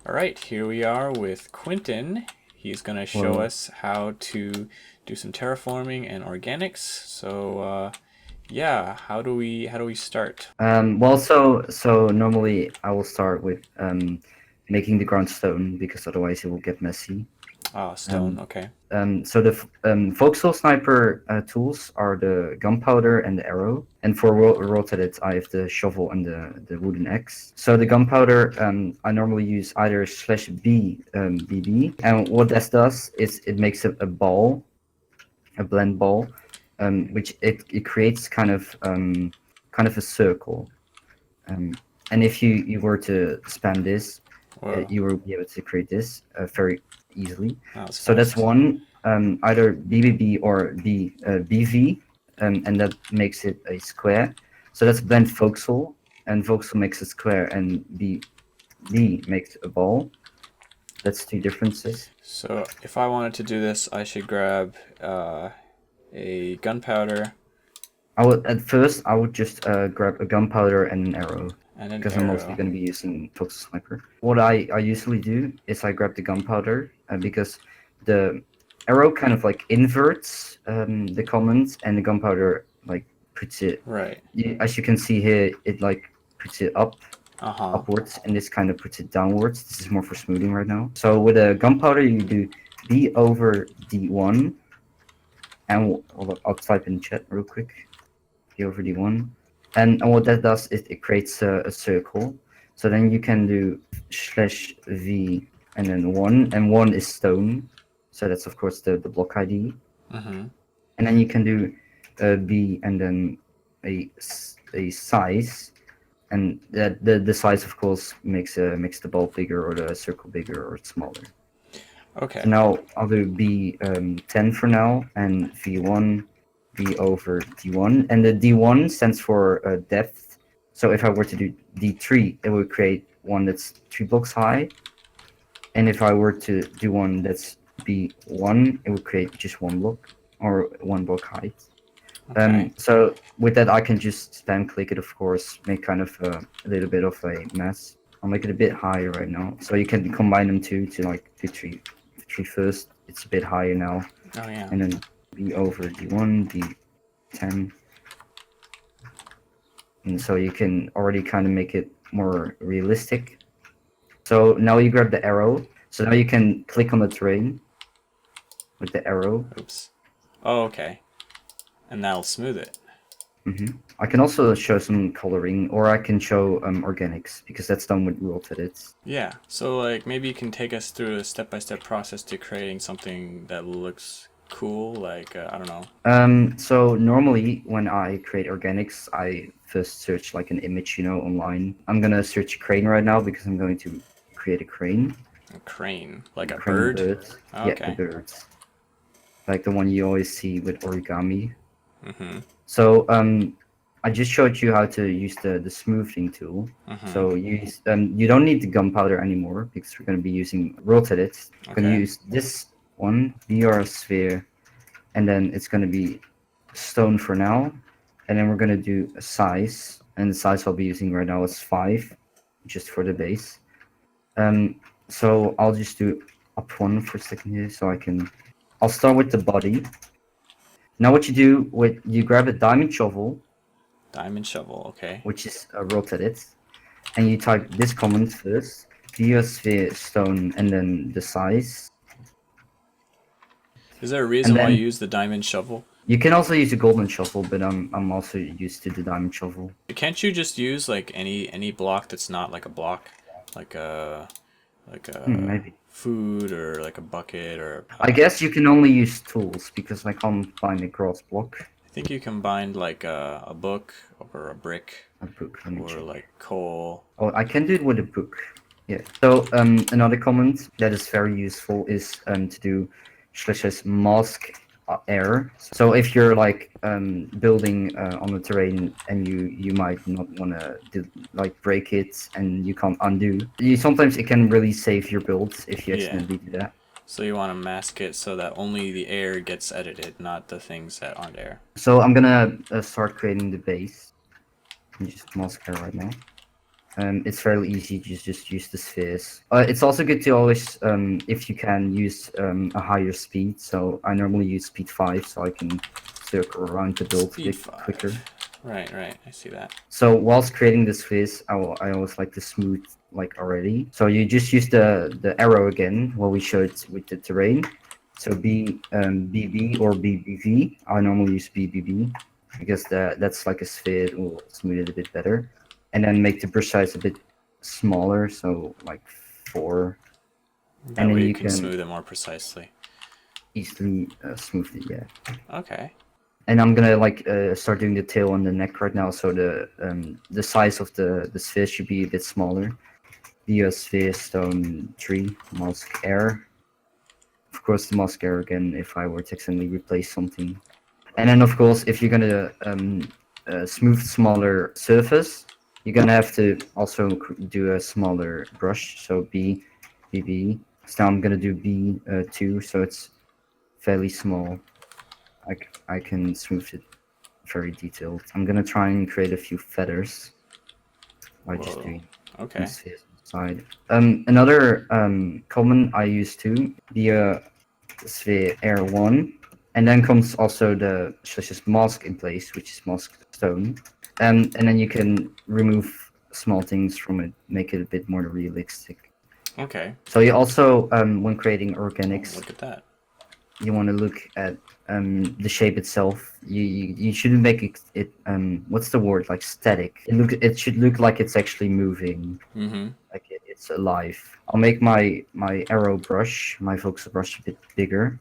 All right, here we are with Qu1nten. He's going to show Well, us how to do some terraforming and organics. So yeah, how do we start? so normally I will start with making the ground stone because otherwise it will get messy. Ah, stone. Um, Okay. so the VoxelSniper tools are the gunpowder and the arrow, and for RollEdit I have the shovel and the wooden axe. So the gunpowder I normally use either /B BB, and what this does is it makes a ball, a blend ball, which it creates kind of a circle. And if you were to spam this, Whoa, you will be able to create this very easily. that was So that's fast. one, either BBB or BV, and that makes it a square. So that's blend voxel, and voxel makes a square, and B makes a ball. That's two differences. So if I wanted to do this, I should grab a gunpowder At first I would just grab a gunpowder and an arrow, and an because I'm mostly arrow. going to be using VoxelSniper. What I usually do is I grab the gunpowder because the arrow kind of like inverts the comments, and the gunpowder like puts it, Right. as you can see here, it like puts it Uh-huh. upwards, and this kind of puts it downwards. This is more for smoothing right now. So with a gunpowder you do B over D1, and I'll type in chat real quick. B over D1. And what that does is it creates a circle. So then you can do /V and then 1, and 1 is stone. So that's of course the block ID. Mm-hmm. And then you can do B and then a size, and that the size of course makes the ball bigger or the circle bigger or smaller. Okay. So now I'll do B 10 for now, and V1 B over D1, and the D1 stands for depth. So if I were to do D3, it would create one that's 3 blocks high, and if I were to do one that's B1, it would create just 1 block or 1 block height. Okay. So with that, I can just spam click it, of course, make kind of a little bit of a mess. I'll make it a bit higher right now, so you can combine them two to like do three first. It's a bit higher now, Oh yeah. and then B over D1, D10, and so you can already kind of make it more realistic. So now you grab the arrow. So now you can click on the terrain with the arrow. Oops. Oh, okay. And that'll smooth it. I can also show some coloring, or I can show organics, because that's done with WorldEdit. Yeah. So like maybe you can take us through a step-by-step process to creating something that looks cool, like I don't know. So normally when I create organics, I first search like an image, online. I'm gonna search crane right now because I'm going to create a crane. A crane, like a Crane bird. birds. Oh, Yeah, the okay. birds. Like the one you always see with origami. Mm-hmm. So I just showed you how to use the smoothing tool. Mm-hmm. So you don't need the gunpowder anymore because we're going to be using WorldEdit. We're going to Okay. use this one, BR sphere, and then it's going to be stone for now. And then we're going to do a size, and the size I'll be using right now is 5, just for the base. So I'll just do up 1 for a second here, so I'll start with the body. Now what you do, you grab a diamond shovel, Diamond shovel. Okay. which is RollEdit, and you type this command first, geosphere stone, and then the size. Is there a And reason why you then use the diamond shovel? you can also use a golden shovel, but I'm also used to the diamond shovel. Can't you just use like any block that's not like a block, like a Maybe. food or like a bucket or I guess you can only use tools because I can't find a grass block. I think you combined like a book or a brick A book, let me or check. like coal. Oh, I can do it with a book. Yeah. So another comment that is very useful is to do /mask air. So if you're like building on the terrain and you might not want to like break it and you can't undo. Sometimes it can really save your build if you Yeah. accidentally do that. So you want to mask it so that only the air gets edited, not the things that aren't air. So I'm gonna start creating the base. Just mask air right now. It's fairly easy to just use the spheres. It's also good to always, if you can, use a higher speed. So I normally use speed 5, so I can circle around the build a Speed bit 5. quicker. Right, I see that. So whilst creating the spheres, I always like to smooth like already. So you just use the arrow again, what we showed with the terrain. So BB or BBV. I normally use BBB because that's like a sphere. It will smooth it a bit better, and then make the brush size a bit smaller. So like 4, That and then way you you can can smooth it more precisely. easily smooth it. Yeah. Okay. And I'm gonna like start doing the tail and the neck right now. So the size of the sphere should be a bit smaller. Biosphere stone 3 mask air. Of course, the mask air again if I were to accidentally replace something. And then of course, if you're gonna smooth smaller surface, you're gonna have to also do a smaller brush. So BB. So now I'm gonna do B2, so it's fairly small. I can smooth it very detailed. I'm gonna try and create a few feathers by just Whoa. doing Okay. spheres inside. Another common I use too, the sphere air 1, and then comes also the such as mask in place, which is mask stone, and then you can remove small things from it, make it a bit more realistic. Okay. So you also when creating Oh, organics, look at that. you want to look at the shape itself. You shouldn't make it what's the word, like static. It should look like it's actually moving, Mm-hmm. like it's alive. I'll make my arrow brush, my voxel brush, a bit bigger,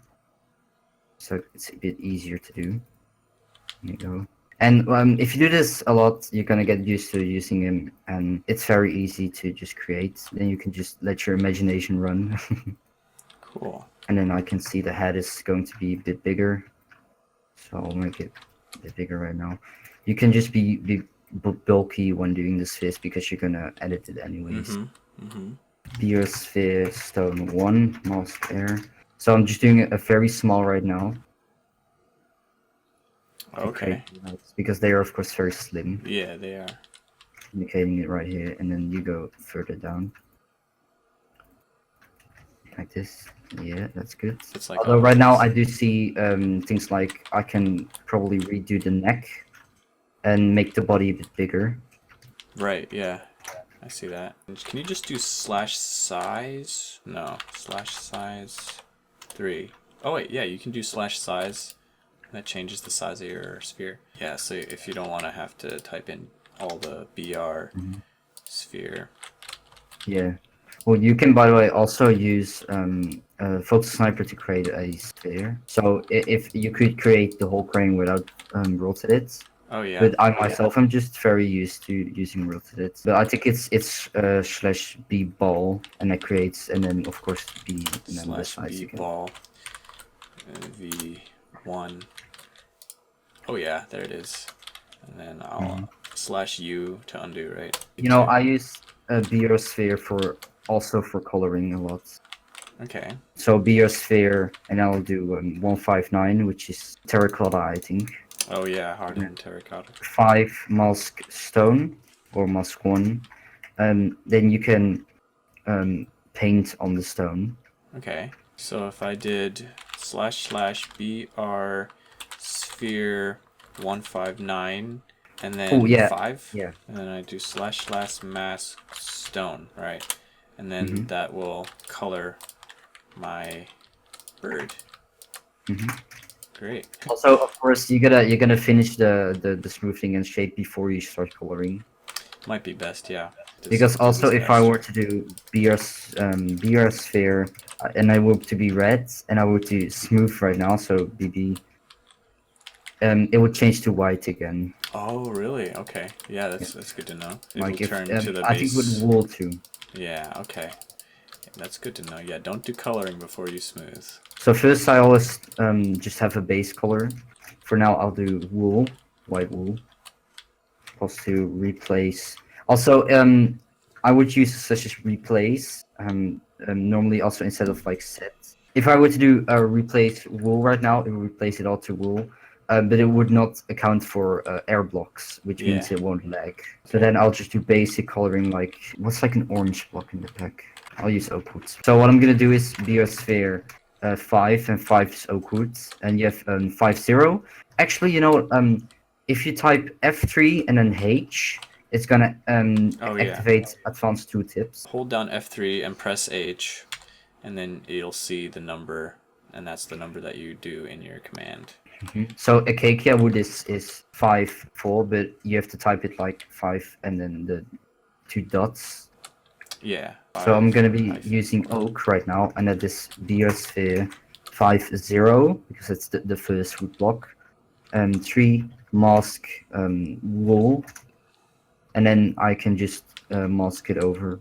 so it's a bit easier to do. There you go. And if you do this a lot, you're gonna get used to using him, and it's very easy to just create. Then you can just let your imagination run. Cool. And then I can see the head is going to be a bit bigger, so I'll make it a bit bigger right now. You can just be bulky when doing the spheres because you're gonna edit it anyways. Mm-hmm. Mm-hmm. Biosphere stone 1 mask air. So I'm just doing a very small right now. Okay. Because they are of course very slim. Yeah, they are. Indicating it right here, and then you go further down. Like this. Yeah, that's good. It's like Although right now I do see things like I can probably redo the neck and make the body a bit bigger. Right, yeah. I see that. Can you just do slash size? No, slash size 3. Oh wait, yeah, you can do slash size. That changes the size of your sphere. Yeah, so if you don't want to have to type in all the BR sphere. Yeah. Well, you can, by the way, also use VoxelSniper to create a sphere. So if you could create the whole crane without WorldEdit. Oh yeah. But I myself am just very used to using WorldEdit. But I think it's slash B ball, and that creates, and then of course B and then the Slash size B again. ball V1. Oh yeah, there it is. And then I'll slash U to undo, right? You know, I use Biosphere for coloring a lot. Okay. So Biosphere, and I'll do 159, which is terracotta, I think. Oh yeah, hardened terracotta. 5 mask stone or mask 1. Then you can paint on the stone. Okay. So if I did slash BR sphere 159 and then 5, Yeah. and then I do slash mask stone, right? And then that will color my bird. Great. Also, of course, you're gonna finish the smoothing and shape before you start coloring. Might be best, yeah. Because also, if I were to do BR sphere, and I were to be red, and I were to smooth right now, so BB, it would change to white again. Oh, really? Okay. Yeah, that's good to know. It Like will turn to the base. I think with wool too. Yeah, okay. That's good to know. Yeah, don't do coloring before you smooth. So first I always just have a base color. For now I'll do wool, white wool. Plus to replace. Also I would use such as replace normally also instead of like set. If I were to do replace wool right now, it would replace it all to wool. but it would not account for air blocks, which means it won't lag. So then I'll just do basic coloring, like what's like an orange block in the pack? I'll use oak wood. So what I'm gonna do is biosphere 5 and 5 is oak wood, and you have 5 0. Actually, you know, if you type F3 and then H, it's gonna activate advanced tooltips. Hold down F3 and press H, and then you'll see the number, and that's the number that you do in your command. So acacia wood is 5 4, but you have to type it like 5 and then the 2 dots. Yeah. So I'm gonna be using oak right now, and that is biosphere 5 0 because it's the first wood block. 3 mask wool, and then I can just mask it over,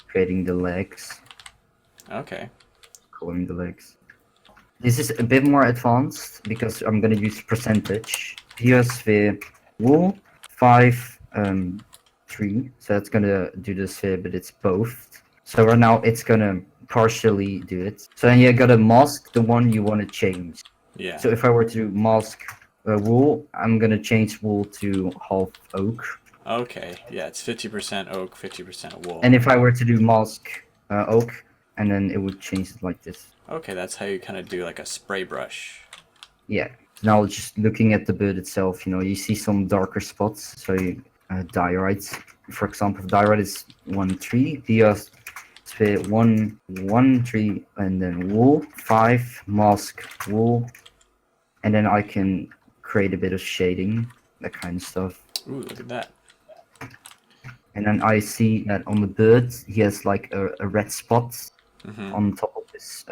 creating the legs. Okay. Coloring the legs. This is a bit more advanced because I'm gonna use percentage. Biosphere wool 5 3. So that's gonna do the sphere, but it's both. So right now it's gonna partially do it. So then you gotta mask the one you want to change. Yeah. So if I were to mask wool, I'm gonna change wool to half oak. Okay. Yeah, it's 50% oak, 50% wool. And if I were to do mask oak, and then it would change it like this. Okay, that's how you kind of do like a spray brush. Yeah. Now just looking at the bird itself, you know, you see some darker spots. So you, diorites, for example, diorite is 1 3, biosphere 1 1 3, and then wool 5 mask wool, and then I can create a bit of shading, that kind of stuff. Ooh, look at that. And then I see that on the bird he has like a red spot on top of his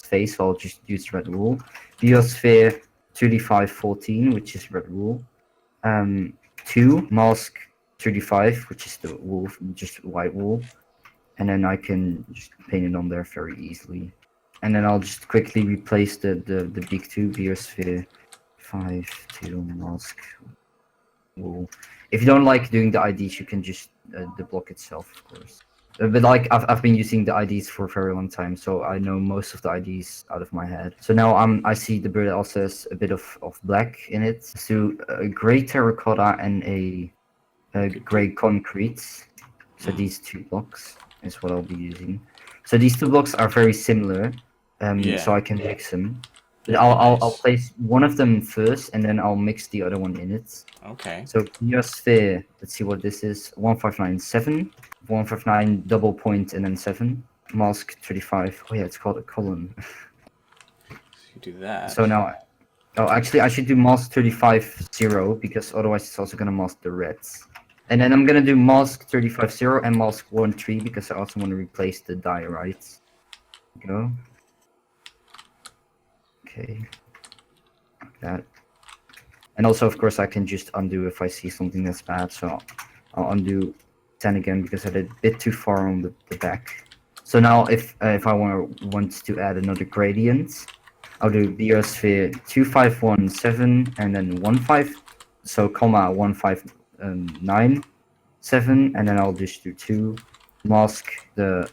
face, so I'll just use red wool. Biosphere 2d5 14, which is red wool. 2 mask 2d5, which is the wool, just white wool. And then I can just paint it on there very easily. And then I'll just quickly replace the big 2 biosphere 5 2 mask wool. If you don't like doing the IDs, you can just the block itself, of course. But like I've been using the IDs for a very long time, so I know most of the IDs out of my head. So now I see the bird also has a bit of black in it. So a gray terracotta and a gray concrete. So these 2 blocks is what I'll be using. So these 2 blocks are very similar, so I can mix them. But I'll place one of them first, and then I'll mix the other one in it. Okay. So biosphere, let's see what this is. 1597, 159 double point, and then 7. Mask 35. Oh yeah, it's called a column. You do that. So now, oh actually I should do mask 35 0 because otherwise it's also gonna mask the reds. And then I'm gonna do mask 35 0 and mask 1 3 because I also want to replace the diorites. Go. Okay. Like that. And also, of course, I can just undo if I see something that's bad. So I'll undo 10 again because I did a bit too far on the back. So now if I want to add another gradient, I'll do biosphere 2517 and then 15. So comma 1597, and then I'll just do 2. Mask the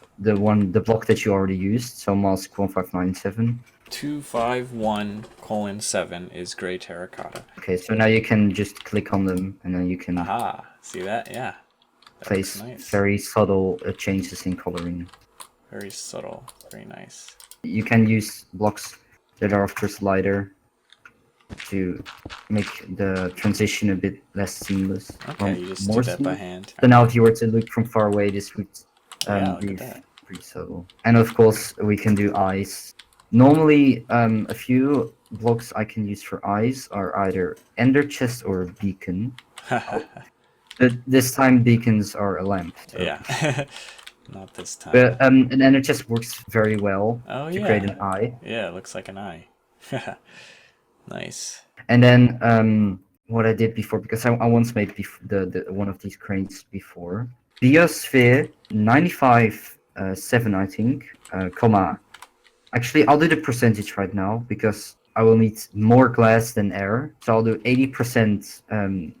block that you already used. So mask 1597. 251:7 is gray terracotta. Okay, so now you can just click on them, and then you can see that? Yeah. place nice. very subtle changes in coloring. Very subtle. Very nice. You can use blocks that are of course lighter to make the transition a bit less seamless. Okay, you just do that by hand. So now if you were to look from far away, this would be pretty subtle. And of course, we can do eyes. Normally, a few blocks I can use for eyes are either ender chest or beacon. But this time beacons are a lamp. So. Yeah. Not this time. But an ender chest works very well to create an eye. Yeah, it looks like an eye. Nice. And then what I did before, because I once made the one of these cranes before. Biosphere 95 7, I think, comma. Actually, I'll do the percentage right now because I will need more glass than air. So I'll do 80%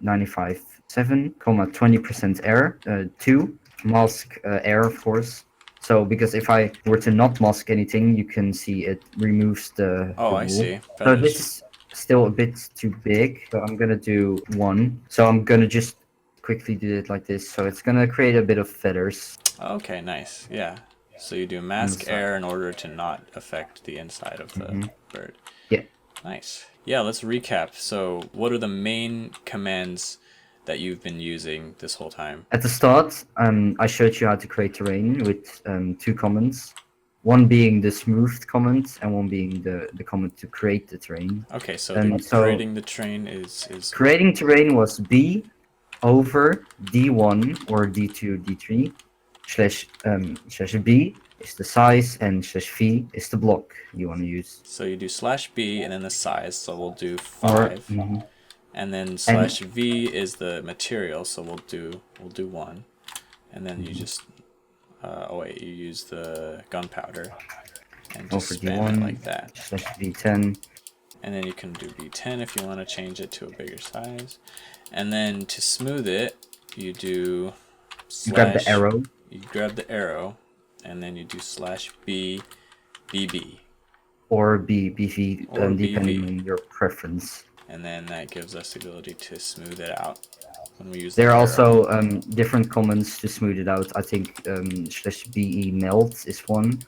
95 7, comma 20% air, 2 mask air, of course. So because if I were to not mask anything, you can see it removes the. Oh, I see. So this is still a bit too big, so I'm gonna do 1. So I'm gonna just quickly do it like this. So it's gonna create a bit of feathers Okay, nice. Yeah. So you do on the mask side. air in order to not affect the inside of the bird. Yeah. Nice. Yeah, let's recap. So what are the main commands that you've been using this whole time? At the start, I showed you how to create terrain with 2 commands. One being the smoothed command, and one being the command to create the terrain. Okay, so the creating the train is Creating terrain was B over D1 or D2, D3 slash B is the size and slash V is the block you want to use. so you do /B and then the size, so we'll do Or 5. And then /V is the material, so we'll do 1. And then you just oh wait, you use the gunpowder and just over spam D1 it like that. slash V10. And then you can do V10 if you want to change it to a bigger size. And then to smooth it, you do You grab the arrow. You grab the arrow, and then you do /B, BB. Or BV, Or depending BV. on your preference. And then that gives us the ability to smooth it out when we use There the are arrow. also different commands to smooth it out. I think /BE melt is one.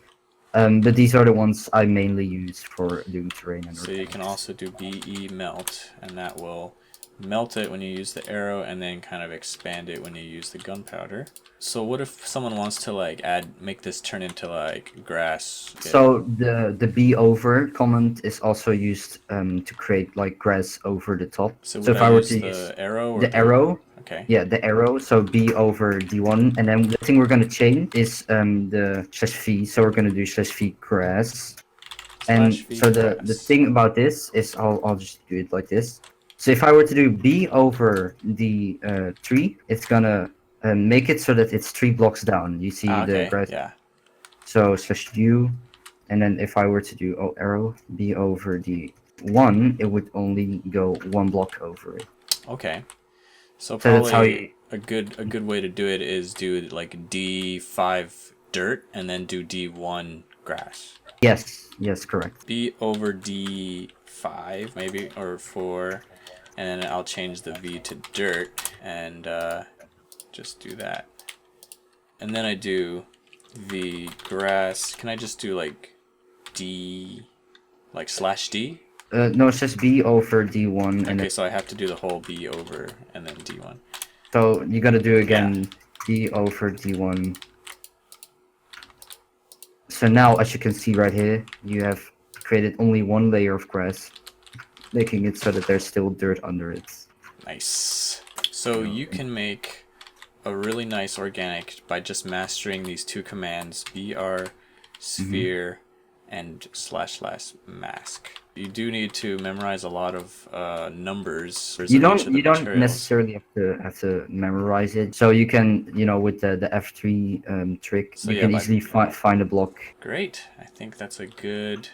But these are the ones I mainly use for doing terrain and So you can also do BE melt, and that will melt it when you use the arrow and then kind of expand it when you use the gunpowder. So what if someone wants to like make this turn into like grass? So the B over command is also used to create like grass over the top. So if I were to use the arrow or the arrow, okay. yeah, the arrow, so B over D1, and then the thing we're gonna change is the /V, so we're gonna do /V grass. And so the thing about this is I'll just do it like this. So if I were to do B over the 3, it's gonna make it so that it's 3 blocks down. You see the grass. Yeah. So /U, and then if I were to do arrow B over the 1, it would only go 1 block over it. Okay. So So that's how probably a good way to do it is do like D5 dirt and then do D1 grass. Yes, correct. B over D5 maybe, or 4, and then I'll change the V to dirt and just do that. And then I do V grass. Can I just do like D, like /D? No, it's just B over D1. Okay, and so I have to do the whole B over and then D1. So you gotta do again B over D1. So now, as you can see right here, you have created only 1 layer of grass, making it so that there's still dirt under it. Nice. So you can make a really nice organic by just mastering these 2 commands, BR sphere and /mask. You do need to memorize a lot of numbers. You don't necessarily have to memorize it. So you can, with the F3 trick, So you can easily find a block. Great. I think that's a good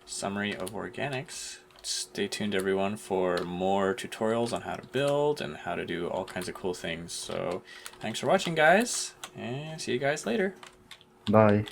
summary of organics. Stay tuned everyone for more tutorials on how to build and how to do all kinds of cool things. So thanks for watching guys, and see you guys later. Bye.